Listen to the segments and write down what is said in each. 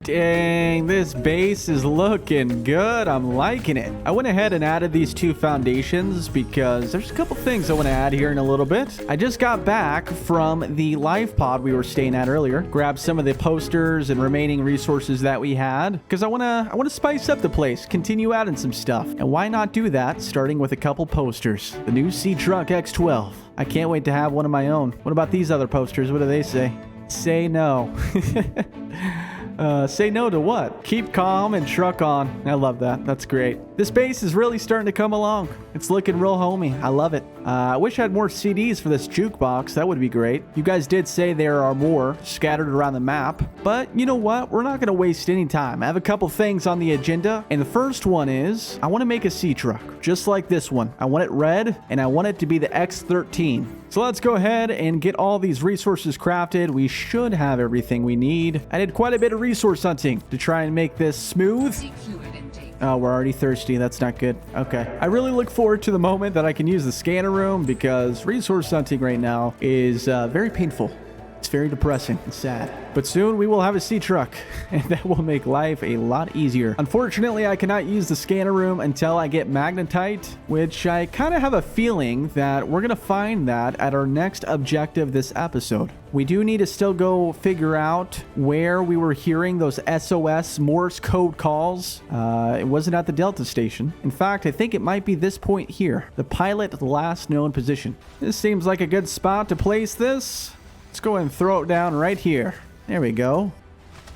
Dang, this base is looking good. I'm liking it. I went ahead and added these 2 foundations because there's a couple things I want to add here in a little bit. I just got back from the live pod we were staying at earlier. Grabbed some of the posters and remaining resources that we had because I want to spice up the place, continue adding some stuff. And why not do that starting with a couple posters? The new C-Truck X12. I can't wait to have one of my own. What about these other posters? What do they say? Say no. Say no to what? Keep calm and truck on. I love that. That's great. This base is really starting to come along. It's looking real homey. I love it. I wish I had more CDs for this jukebox. That would be great. You guys did say there are more scattered around the map, but you know what? We're not going to waste any time. I have a couple things on the agenda, and the first one is I want to make a sea truck just like this one. I want it red, and I want it to be the X13. So let's go ahead and get all these resources crafted. We should have everything we need. I did quite a bit of resource hunting to try and make this smooth. Oh, we're already thirsty. That's not good. Okay. I really look forward to the moment that I can use the scanner room because resource hunting right now is very painful. It's very depressing and sad. But soon we will have a sea truck, and that will make life a lot easier. Unfortunately, I cannot use the scanner room until I get magnetite, which I kind of have a feeling that we're going to find that at our next objective this episode. We do need to still go figure out where we were hearing those SOS Morse code calls. It wasn't at the Delta station. In fact, I think it might be this point here, the pilot last known position. This seems like a good spot to place this. Let's go ahead and throw it down right here. There we go.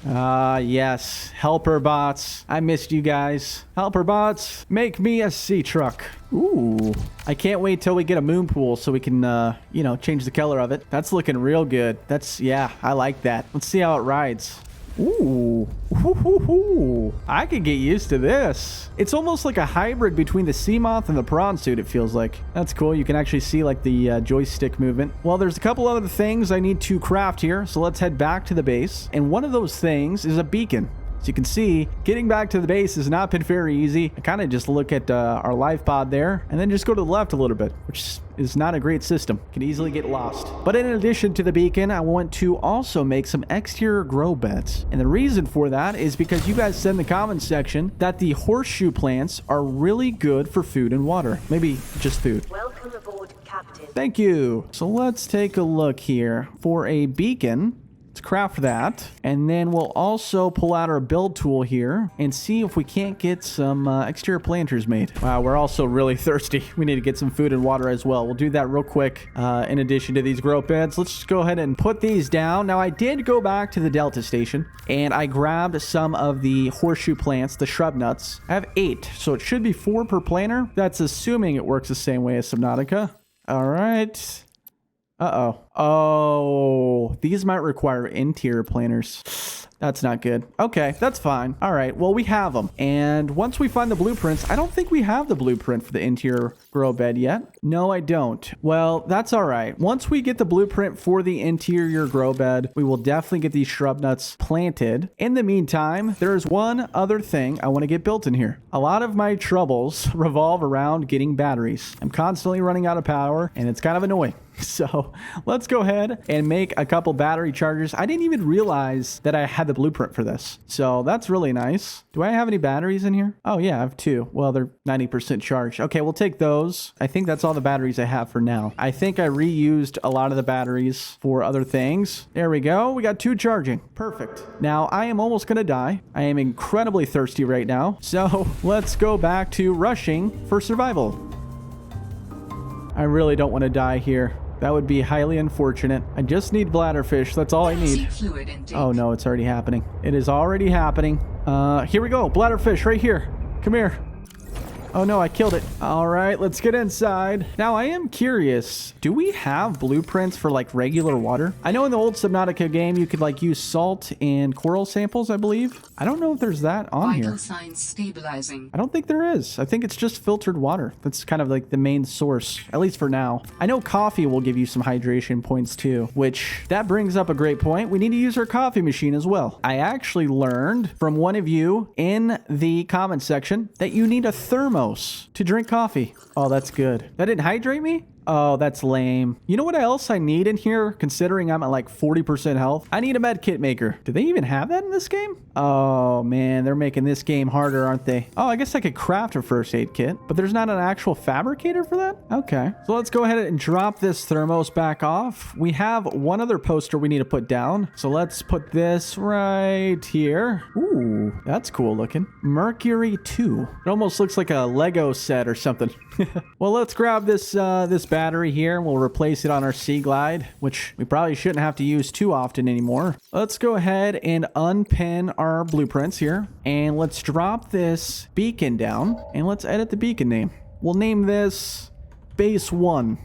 Yes. Helper bots. I missed you guys. Helper bots, make me a sea truck. Ooh. I can't wait till we get a moon pool so we can, change the color of it. That's looking real good. Yeah, I like that. Let's see how it rides. Ooh. I could get used to this. It's almost like a hybrid between the sea moth and the prawn suit, it feels like. That's cool. You can actually see like the joystick movement. Well, there's a couple other things I need to craft here, so let's head back to the base. And one of those things is a beacon. As you can see, getting back to the base has not been very easy. I kind of just look at our live pod there and then just go to the left a little bit, which is not a great system. Can easily get lost. But in addition to the beacon, I want to also make some exterior grow beds. And the reason for that is because you guys said in the comments section that the horseshoe plants are really good for food and water. Maybe just food. Welcome aboard, Captain. Thank you. So let's take a look here for a beacon. Let's craft that, and then we'll also pull out our build tool here and see if we can't get some exterior planters made. Wow, we're also really thirsty. We need to get some food and water as well. We'll do that real quick in addition to these grow beds. Let's just go ahead and put these down. Now, I did go back to the Delta station, and I grabbed some of the horseshoe plants, the shrub nuts. I have 8, so it should be 4 per planter. That's assuming it works the same way as Subnautica. All right. Uh-oh. Oh, these might require interior planters. That's not good. Okay, that's fine. All right, well, we have them. And once we find the blueprints, I don't think we have the blueprint for the interior grow bed yet. No, I don't. Well, that's all right. Once we get the blueprint for the interior grow bed, we will definitely get these shrub nuts planted. In the meantime, there's one other thing I want to get built in here. A lot of my troubles revolve around getting batteries. I'm constantly running out of power, and it's kind of annoying. So let's go ahead and make a couple battery chargers. I didn't even realize that I had the blueprint for this. So that's really nice. Do I have any batteries in here? Oh yeah, I have 2. Well, they're 90% charged. Okay, we'll take those. I think that's all the batteries I have for now. I think I reused a lot of the batteries for other things. There we go. We got 2 charging. Perfect. Now I am almost going to die. I am incredibly thirsty right now. So let's go back to rushing for survival. I really don't want to die here. That would be highly unfortunate. I just need bladderfish. That's all I need. Oh no, it's already happening. It is already happening. Here we go. Bladderfish right here. Come here. Oh no, I killed it. All right, let's get inside. Now, I am curious. Do we have blueprints for like regular water? I know in the old Subnautica game, you could like use salt and coral samples, I believe. I don't know if there's that on here. Vital signs stabilizing. I don't think there is. I think it's just filtered water. That's kind of like the main source, at least for now. I know coffee will give you some hydration points too, which that brings up a great point. We need to use our coffee machine as well. I actually learned from one of you in the comment section that you need a thermos to drink coffee. Oh, that's good. That didn't hydrate me? Oh, that's lame. You know what else I need in here, considering I'm at like 40% health? I need a med kit maker. Do they even have that in this game? Oh, man, they're making this game harder, aren't they? Oh, I guess I could craft a first aid kit, but there's not an actual fabricator for that? Okay. So let's go ahead and drop this thermos back off. We have one other poster we need to put down. So let's put this right here. Ooh, that's cool looking. Mercury 2. It almost looks like a Lego set or something. Well, let's grab this this battery here and we'll replace it on our Sea Glide, which we probably shouldn't have to use too often anymore. Let's go ahead and unpin our blueprints here, and let's drop this beacon down, and let's edit the beacon name. We'll name this Base 1.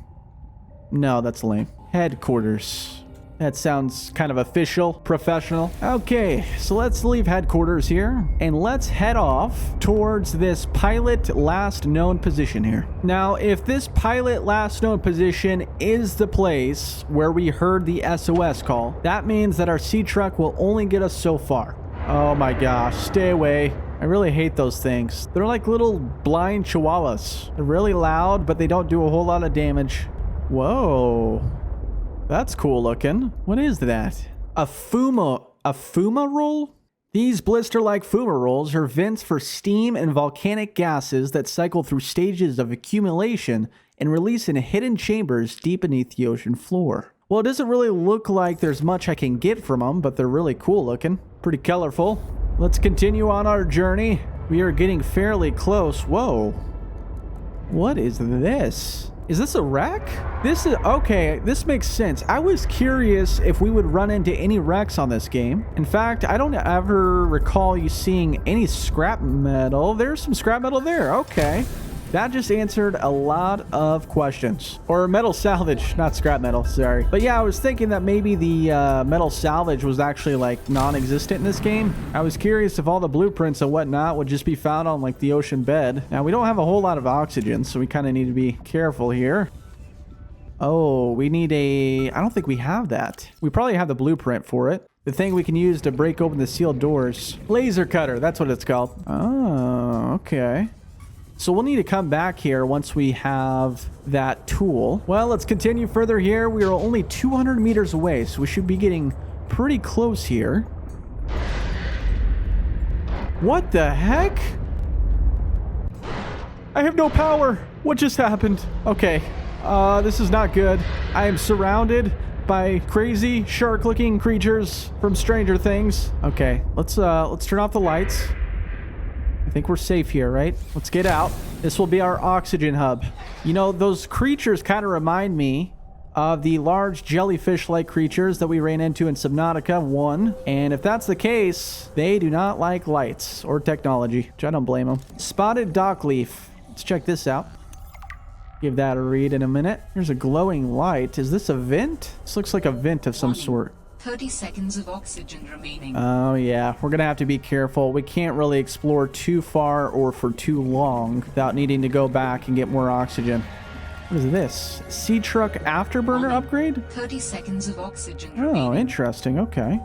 No, that's lame. Headquarters. That sounds kind of official, professional. Okay, so let's leave headquarters here and let's head off towards this pilot last known position here. Now, if this pilot last known position is the place where we heard the SOS call, that means that our sea truck will only get us so far. Oh my gosh, stay away. I really hate those things. They're like little blind chihuahuas. They're really loud, but they don't do a whole lot of damage. Whoa. That's cool looking. What is that? A fuma roll? These blister-like fuma rolls are vents for steam and volcanic gases that cycle through stages of accumulation and release in hidden chambers deep beneath the ocean floor. Well, it doesn't really look like there's much I can get from them, but they're really cool looking. Pretty colorful. Let's continue on our journey. We are getting fairly close. Whoa. What is this? Is this a wreck? This is, okay, this makes sense. I was curious if we would run into any wrecks on this game. In fact, I don't ever recall you seeing any scrap metal. There's some scrap metal there, okay. That just answered a lot of questions. Or metal salvage, not scrap metal, sorry. But yeah, I was thinking that maybe the metal salvage was actually like non-existent in this game. I was curious if all the blueprints and whatnot would just be found on like the ocean bed. Now, we don't have a whole lot of oxygen, so we kind of need to be careful here. Oh, we need a... I don't think we have that. We probably have the blueprint for it. The thing we can use to break open the sealed doors. Laser cutter, that's what it's called. Oh, okay. So we'll need to come back here once we have that tool. Well, let's continue further here. We are only 200 meters away, so we should be getting pretty close here. What the heck? I have no power. What just happened? Okay, this is not good. I am surrounded by crazy shark-looking creatures from Stranger Things. Okay, let's turn off the lights. I think we're safe here, right? Let's get out. This will be our oxygen hub. You know, those creatures kind of remind me of the large jellyfish-like creatures that we ran into in Subnautica 1. And if that's the case, they do not like lights or technology, which I don't blame them. Spotted dock leaf. Let's check this out. Give that a read in a minute. Here's a glowing light. Is this a vent? This looks like a vent of some sort. 30 seconds of oxygen remaining. Oh yeah, we're gonna have to be careful. We can't really explore too far or for too long without needing to go back and get more oxygen. What is this? Sea truck afterburner upgrade? 30 seconds of oxygen Oh, remaining. interesting. Okay.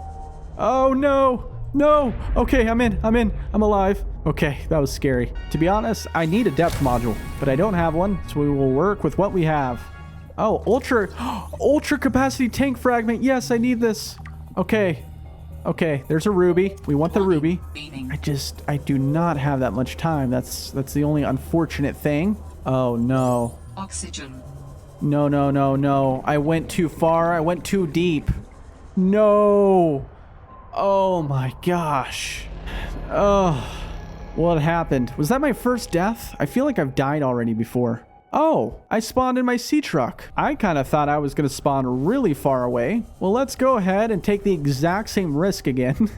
Oh no! No! Okay, I'm in. I'm alive. Okay, that was scary. To be honest, I need a depth module, but I don't have one, so we will work with what we have. Oh, ultra capacity tank fragment. Yes, I need this. Okay. Okay, there's a ruby. We want the ruby. I do not have that much time. That's the only unfortunate thing. Oh, no. Oxygen. No. I went too far. I went too deep. No. Oh my gosh. Oh. What happened? Was that my first death? I feel like I've died already before. Oh, I spawned in my sea truck. I kind of thought I was going to spawn really far away. Well, let's go ahead and take the exact same risk again.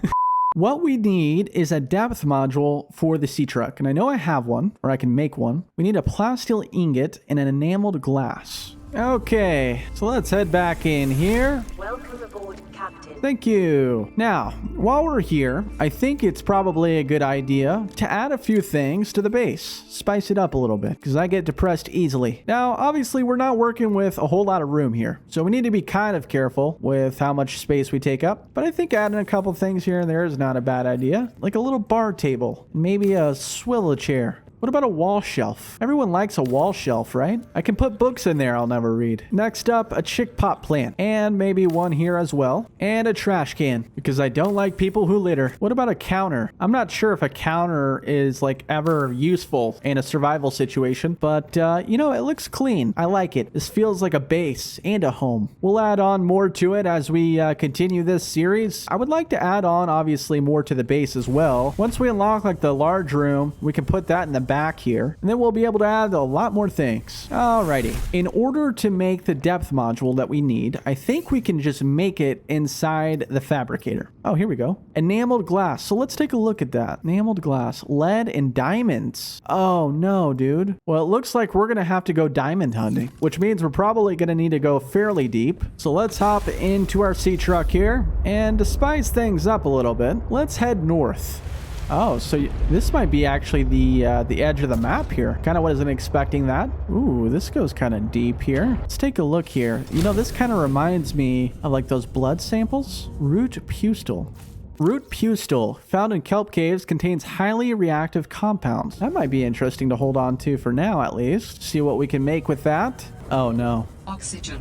What we need is a depth module for the sea truck. And I know I have one, or I can make one. We need a plasteel ingot and an enameled glass. Okay, so let's head back in here. Welcome aboard, Captain. Thank you. Now, while we're here, I think it's probably a good idea to add a few things to the base. Spice it up a little bit, because I get depressed easily. Now, obviously, we're not working with a whole lot of room here, so we need to be kind of careful with how much space we take up. But I think adding a couple things here and there is not a bad idea. Like a little bar table, maybe a swivel chair. What about a wall shelf? Everyone likes a wall shelf, right? I can put books in there I'll never read. Next up, a chick pot plant. And maybe one here as well. And a trash can, because I don't like people who litter. What about a counter? I'm not sure if a counter is like ever useful in a survival situation, but you know, it looks clean. I like it. This feels like a base and a home. We'll add on more to it as we continue this series. I would like to add on obviously more to the base as well. Once we unlock like the large room, we can put that in the back here, and then we'll be able to add a lot more things. Alrighty. In order to make the depth module that we need, I think we can just make it inside the fabricator. Oh, here we go. Enameled glass. So let's take a look at that. Enameled glass, lead and diamonds. Oh no, dude. Well, it looks like we're gonna have to go diamond hunting, which means we're probably gonna need to go fairly deep. So let's hop into our sea truck here, and to spice things up a little bit, let's head north. Oh, so this might be actually the edge of the map here. Kind of wasn't expecting that. Ooh, this goes kind of deep here. Let's take a look here. You know, this kind of reminds me of like those blood samples. Root pustule. Root pustule, found in kelp caves, contains highly reactive compounds. That might be interesting to hold on to for now, at least. See what we can make with that. Oh no. Oxygen.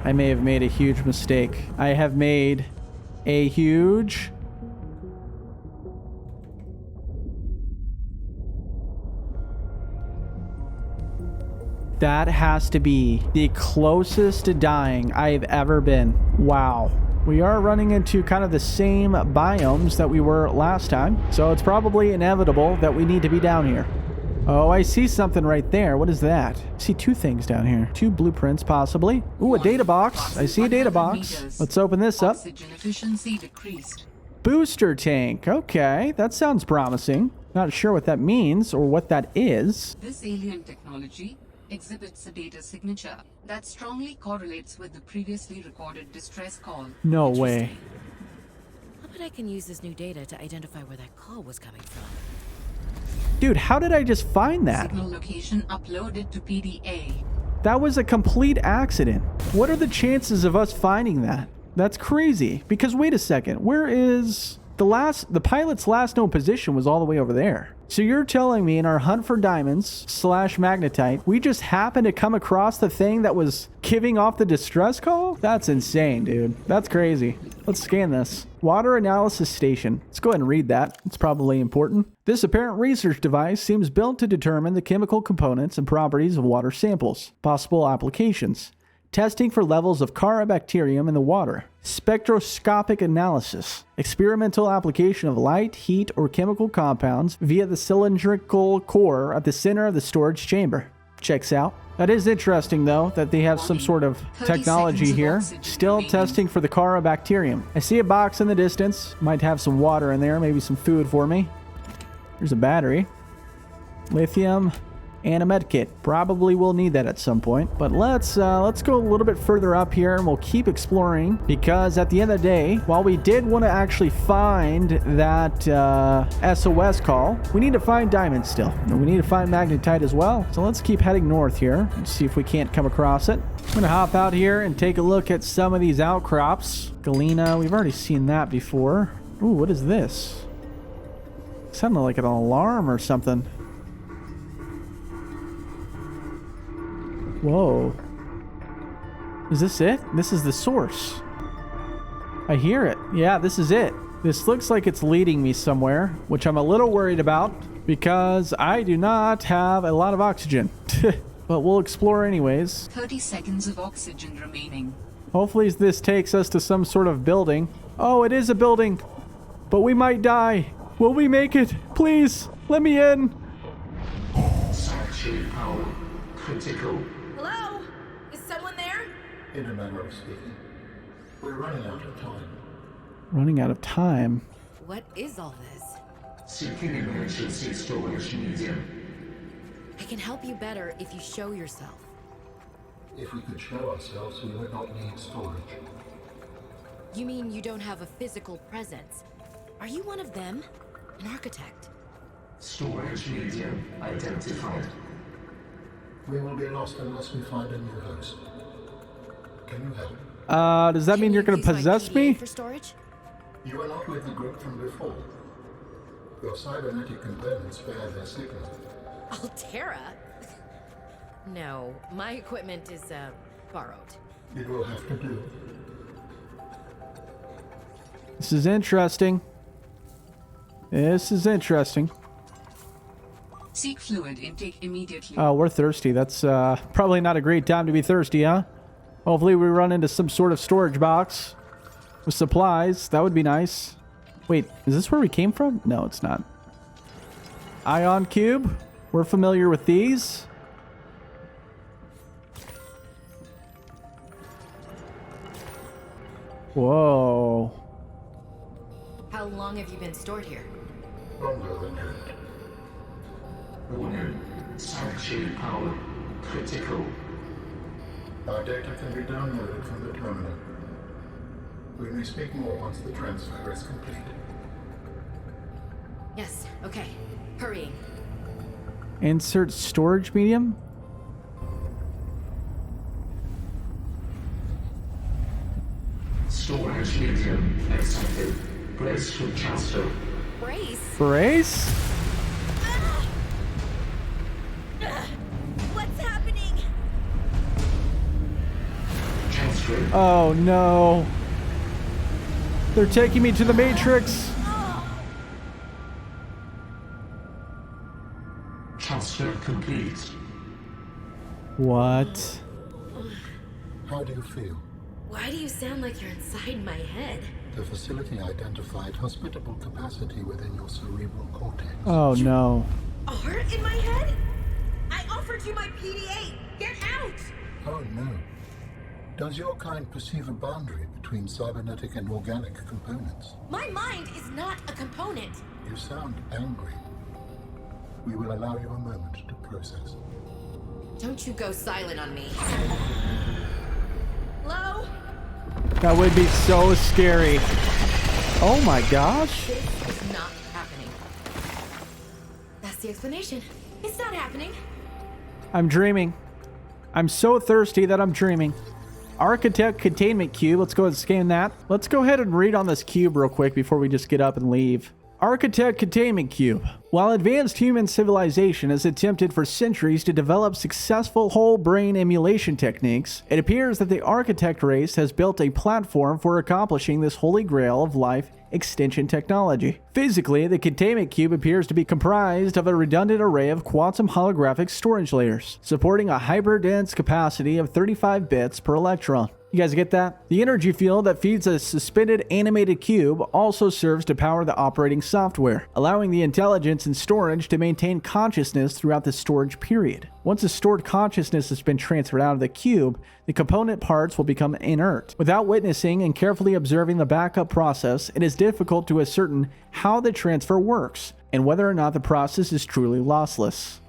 I may have made a huge mistake. I have made a huge... That has to be the closest to dying I've ever been. Wow. We are running into kind of the same biomes that we were last time, so it's probably inevitable that we need to be down here. Oh, I see something right there. What is that? I see two things down here. Two blueprints, possibly. Ooh, a data box. I see a data box. Let's open this up. Oxygen efficiency decreased. Booster tank. Okay, that sounds promising. Not sure what that means or what that is. This alien technology exhibits a data signature that strongly correlates with the previously recorded distress call. No way. I'll bet I can use this new data to identify where that call was coming from. Dude, how did I just find that? Signal location uploaded to PDA. That was a complete accident. What are the chances of us finding that? That's crazy. Because wait a second, where is... The pilot's last known position was all the way over there. So you're telling me in our hunt for diamonds / magnetite, we just happened to come across the thing that was giving off the distress call? That's insane, dude. That's crazy. Let's scan this. Water analysis station. Let's go ahead and read that. It's probably important. This apparent research device seems built to determine the chemical components and properties of water samples. Possible applications. Testing for levels of chirobacterium in the water. Spectroscopic analysis. Experimental application of light, heat, or chemical compounds via the cylindrical core at the center of the storage chamber. Checks out. That is interesting, though, that they have some sort of technology here. Still testing for the chirobacterium. I see a box in the distance. Might have some water in there, maybe some food for me. There's a battery. Lithium. And a med kit. Probably will need that at some point. But let's go a little bit further up here and we'll keep exploring, because at the end of the day, while we did want to actually find that SOS call, we need to find diamonds still. And we need to find magnetite as well. So let's keep heading north here and see if we can't come across it. I'm gonna hop out here and take a look at some of these outcrops. Galena, we've already seen that before. Ooh, what is this? Sounded like an alarm or something. Whoa. Is this it? This is the source. I hear it. Yeah, this is it. This looks like it's leading me somewhere, which I'm a little worried about because I do not have a lot of oxygen. But we'll explore anyways. 30 seconds of oxygen remaining. Hopefully this takes us to some sort of building. Oh, it is a building. But we might die. Will we make it? Please, let me in. Sanctuary power critical. Hello? Is someone there? In a manner of speaking. We're running out of time. Running out of time. What is all this? Seeking emergency storage medium. I can help you better if you show yourself. If we could show ourselves, we would not need storage. You mean you don't have a physical presence? Are you one of them? An architect? Storage medium identified. We will be lost unless we find a new host. Can you help? Does that mean you're gonna use my possess PDA me? for storage? You are not with the group from before. Your cybernetic components bear their signal. Altera? No, my equipment is, borrowed. It will have to do. This is interesting. This is interesting. Seek fluid intake immediately. Oh, we're thirsty. That's probably not a great time to be thirsty, huh? Hopefully we run into some sort of storage box with supplies. That would be nice. Wait, is this where we came from? No, it's not. Ion cube. We're familiar with these. Whoa. How long have you been stored here? Longer than that. Warning. Sanctuary power critical. Our data can be downloaded from the terminal. We may speak more once the transfer is complete. Yes, okay. Hurrying. Insert storage medium. Storage medium accepted. Brace for transfer. Brace? Brace? What's happening? Transfer. Oh no. They're taking me to the Matrix. Transfer complete. What? How do you feel? Why do you sound like you're inside my head? The facility identified hospitable capacity within your cerebral cortex. Oh no. Are in my head? I offered you my PDA. Get out! Oh no. Does your kind perceive a boundary between cybernetic and organic components? My mind is not a component. You sound angry. We will allow you a moment to process. Don't you go silent on me. Hello? That would be so scary. Oh my gosh. This is not happening. That's the explanation. It's not happening. I'm dreaming. I'm so thirsty that I'm dreaming. Architect containment cube. Let's go ahead and scan that. Let's go ahead and read on this cube real quick before we just get up and leave. Architect containment cube. While advanced human civilization has attempted for centuries to develop successful whole brain emulation techniques, it appears that the architect race has built a platform for accomplishing this holy grail of life extension technology. Physically, the containment cube appears to be comprised of a redundant array of quantum holographic storage layers, supporting a hyperdense capacity of 35 bits per electron. You guys get that? The energy field that feeds a suspended animated cube also serves to power the operating software, allowing the intelligence in storage to maintain consciousness throughout the storage period. Once the stored consciousness has been transferred out of the cube, the component parts will become inert. Without witnessing and carefully observing the backup process, it is difficult to ascertain how the transfer works and whether or not the process is truly lossless.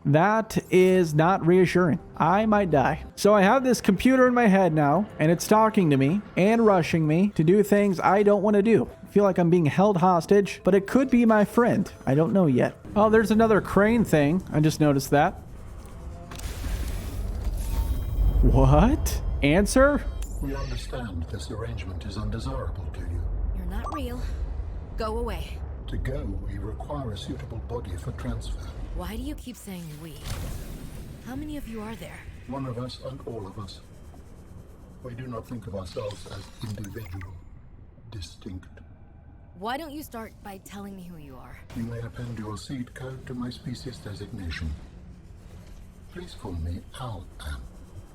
That is not reassuring. I might die. So I have this computer in my head now, and it's talking to me and rushing me to do things I don't want to do. I feel like I'm being held hostage, but it could be my friend. I don't know yet. Oh, there's another crane thing. I just noticed that. What? Answer? We understand this arrangement is undesirable to you. You're not real. Go away. To go, we require a suitable body for transfer. Why do you keep saying we? How many of you are there? One of us and all of us. We do not think of ourselves as individual, distinct. Why don't you start by telling me who you are? You may append your seed code to my species designation. Please call me Al.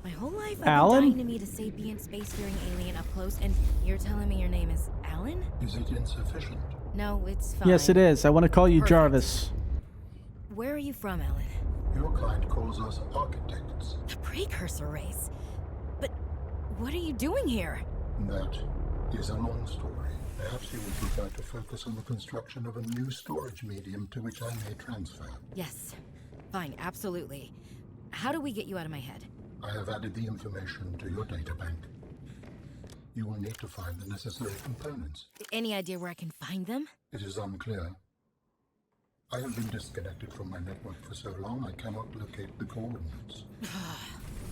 My whole life I've Alan? been dying to meet a sapient spacefaring alien up close, and you're telling me your name is Alan? Is it insufficient? No, it's fine. Yes, it is. I want to call you Perfect. Jarvis. Where are you from, Alan? Your kind calls us architects. The precursor race. But what are you doing here? That is a long story. Perhaps you would prefer to focus on the construction of a new storage medium to which I may transfer. Yes. Fine, absolutely. How do we get you out of my head? I have added the information to your databank. You will need to find the necessary components. Any idea where I can find them? It is unclear. I have been disconnected from my network for so long I cannot locate the coordinates.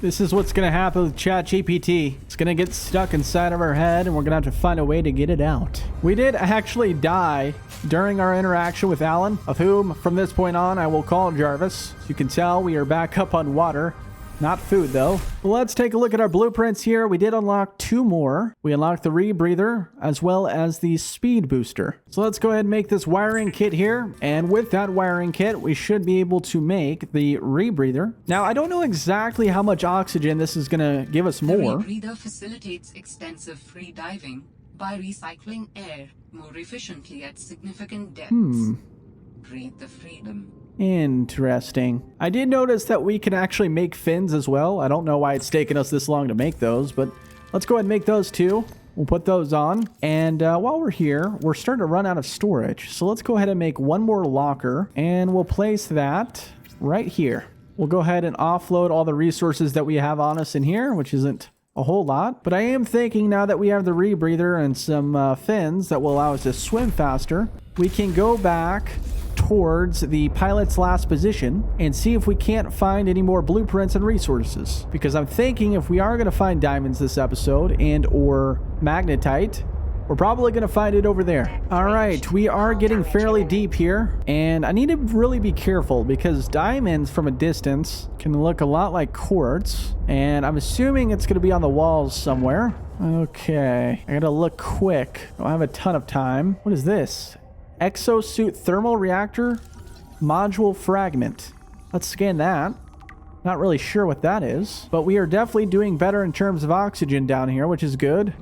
This is what's going to happen with ChatGPT. It's going to get stuck inside of our head, and we're going to have to find a way to get it out. We did actually die during our interaction with Alan, of whom, from this point on, I will call Jarvis. As you can tell, we are back up on water. Not food, though. Well, let's take a look at our blueprints here. We did unlock 2 more. We unlocked the rebreather as well as the speed booster. So let's go ahead and make this wiring kit here. And with that wiring kit, we should be able to make the rebreather. Now, I don't know exactly how much oxygen this is going to give us more. The rebreather facilitates extensive free diving by recycling air more efficiently at significant depths. Breathe the freedom. Interesting. I did notice that we can actually make fins as well. I don't know why it's taken us this long to make those, but let's go ahead and make those too. We'll put those on. And while we're here, we're starting to run out of storage. So let's go ahead and make one more locker, and we'll place that right here. We'll go ahead and offload all the resources that we have on us in here, which isn't a whole lot. But I am thinking now that we have the rebreather and some fins that will allow us to swim faster, we can go back towards the pilot's last position and see if we can't find any more blueprints and resources. Because I'm thinking if we are going to find diamonds this episode and or magnetite, we're probably going to find it over there. All right, we are getting fairly deep here, and I need to really be careful because diamonds from a distance can look a lot like quartz, and I'm assuming it's going to be on the walls somewhere. Okay, I gotta look quick. I don't have a ton of time. What is this? Exosuit thermal reactor module fragment. Let's scan that. Not really sure what that is, but we are definitely doing better in terms of oxygen down here, which is good.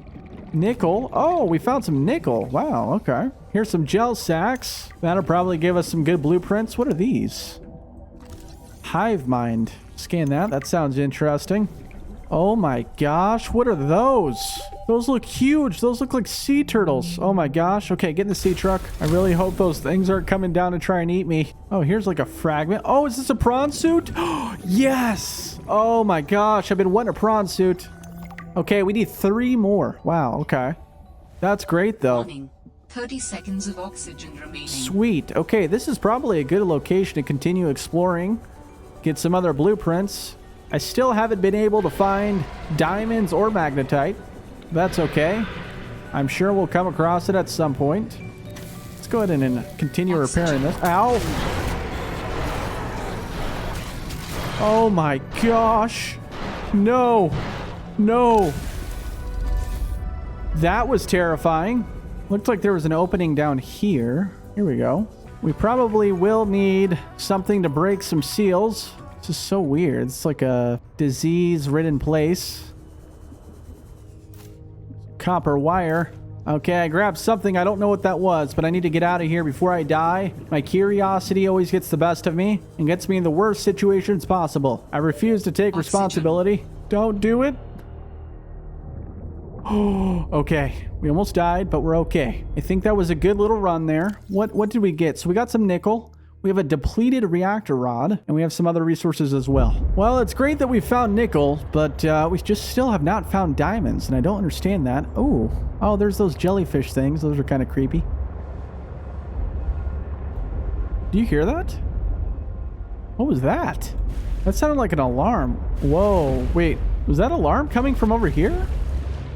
Nickel. Oh, we found some nickel. Wow, okay. Here's some gel sacks. That'll probably give us some good blueprints. What are these? Hive mind. Scan that. That sounds interesting. Oh my gosh, what are those? Those look huge. Those look like sea turtles. Oh my gosh. Okay, get in the sea truck. I really hope those things aren't coming down to try and eat me. Oh, here's like a fragment. Oh, is this a prawn suit? Yes. Oh my gosh, I've been wanting a prawn suit. Okay, we need 3 more. Wow, okay. That's great though. 30 seconds of oxygen remaining. Sweet. Okay, this is probably a good location to continue exploring. Get some other blueprints. I still haven't been able to find diamonds or magnetite. That's okay. I'm sure we'll come across it at some point. Let's go ahead and continue repairing this. Ow! Oh my gosh! No! No! That was terrifying. Looked like there was an opening down here. Here we go. We probably will need something to break some seals. This is so weird. It's like a disease-ridden place. Copper wire. Okay, I grabbed something. I don't know what that was, but I need to get out of here before I die. My curiosity always gets the best of me and gets me in the worst situations possible. I refuse to take responsibility. Don't do it. Oh, okay. We almost died, but we're okay. I think that was a good little run there. What did we get? So we got some nickel. We have a depleted reactor rod, and we have some other resources as well. Well, it's great that we found nickel, but we just still have not found diamonds, and I don't understand that. Oh, there's those jellyfish things. Those are kind of creepy. Do you hear that? What was that? That sounded like an alarm. Whoa, wait. Was that alarm coming from over here?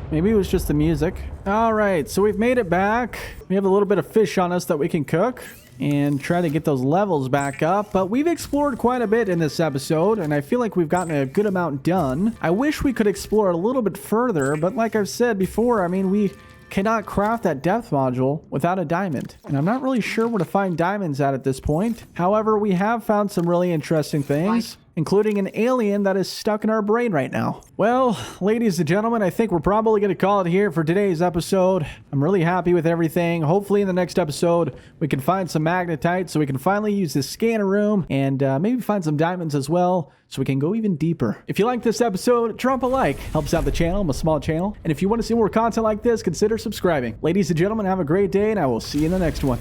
Maybe it was just the music. All right, so we've made it back. We have a little bit of fish on us that we can cook and try to get those levels back up. But we've explored quite a bit in this episode, and I feel like we've gotten a good amount done. I wish we could explore a little bit further, but like I've said before, I mean, we cannot craft that depth module without a diamond. And I'm not really sure where to find diamonds at this point. However, we have found some really interesting things, including an alien that is stuck in our brain right now. Well, ladies and gentlemen, I think we're probably going to call it here for today's episode. I'm really happy with everything. Hopefully in the next episode, we can find some magnetite so we can finally use this scanner room and maybe find some diamonds as well so we can go even deeper. If you like this episode, drop a like. Helps out the channel. I'm a small channel. And if you want to see more content like this, consider subscribing. Ladies and gentlemen, have a great day, and I will see you in the next one.